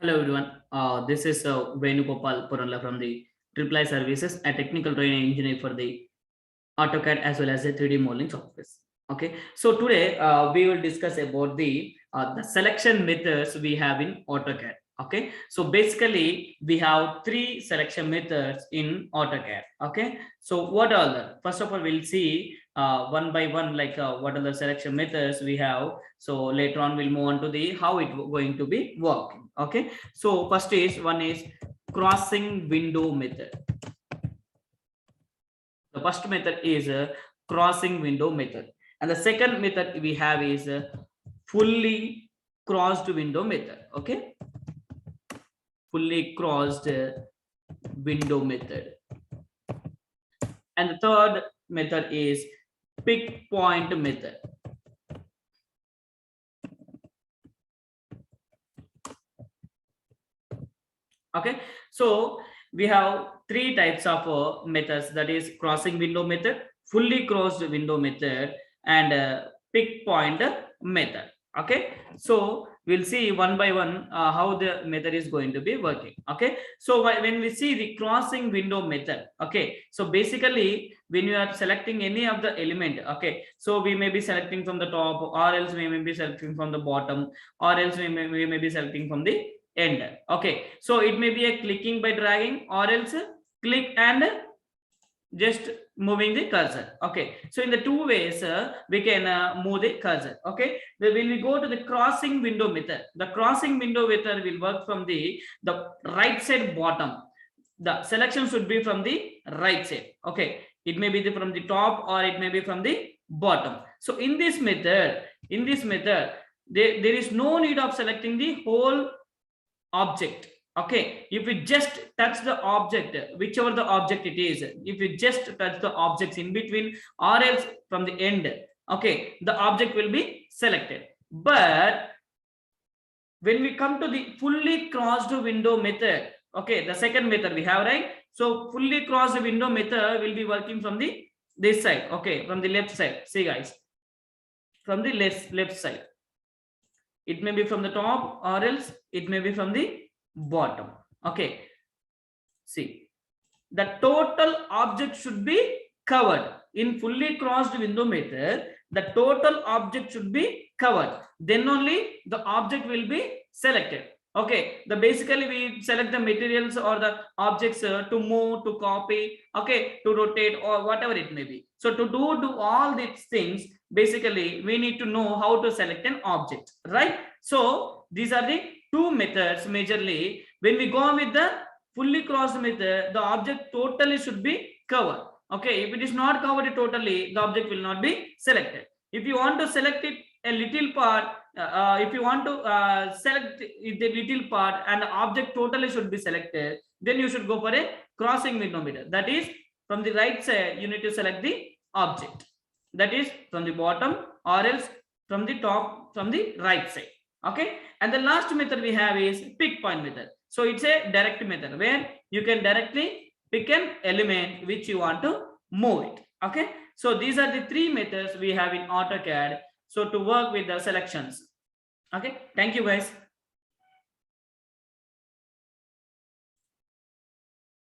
Hello everyone. This is Venugopal Puralla from the Triple I Services, a technical training engineer for the AutoCAD as well as the 3D modeling software. Okay, so today we will discuss about the selection methods we have in AutoCAD. Okay, so basically we have three selection methods in AutoCAD. Okay, so what are the first of all we'll see one by one, like what are the selection methods we have. So later on we'll move on to the how it going to be working. Okay, so first is one is crossing window method. The first method is a crossing window method, and the second method we have is a fully crossed window method. Okay, fully crossed window method, and the third method is pick point method. Okay, so we have three types of methods, that is crossing window method, fully crossed window method, and pick point method. Okay, so we'll see one by one how the method is going to be working. Okay, so when we see the crossing window method, okay, so basically when you are selecting any of the element, okay, so we may be selecting from the top, or else we may be selecting from the bottom, or else we may be selecting from the end. Okay, so it may be a clicking by dragging, or else click and just moving the cursor. Okay, so in the two ways we can move the cursor. Okay, then when we go to the crossing window method, the crossing window method will work from the right side bottom. The selection should be from the right side. Okay, it may be from the top or it may be from the bottom. So in this method there is no need of selecting the whole object. Okay, if we just touch the object, whichever the object it is, if you just touch the objects in between or else from the end, okay, the object will be selected. But when we come to the fully crossed window method, okay, the second method we have, right? So fully crossed window method will be working from the this side. Okay, from the left side. See guys, from the left side, it may be from the top or else it may be from the bottom. Okay, see, the total object should be covered. In fully crossed window method, the total object should be covered, then only the object will be selected. Okay, the basically we select the materials or the objects to move, to copy, okay, to rotate, or whatever it may be. So to do all these things, basically we need to know how to select an object, right? So these are the two methods majorly. When we go with the fully crossed method, the object totally should be covered. Okay, if it is not covered totally, the object will not be selected. If you want to select it a little part, if you want to select the little part and the object totally should be selected, then you should go for a crossing window method. That is, from the right side you need to select the object, that is from the bottom or else from the top, from the right side. Okay, and the last method we have is pick point method. So it's a direct method where you can directly pick an element which you want to move it. Okay, so these are the three methods we have in AutoCAD, so to work with the selections. Okay, thank you guys.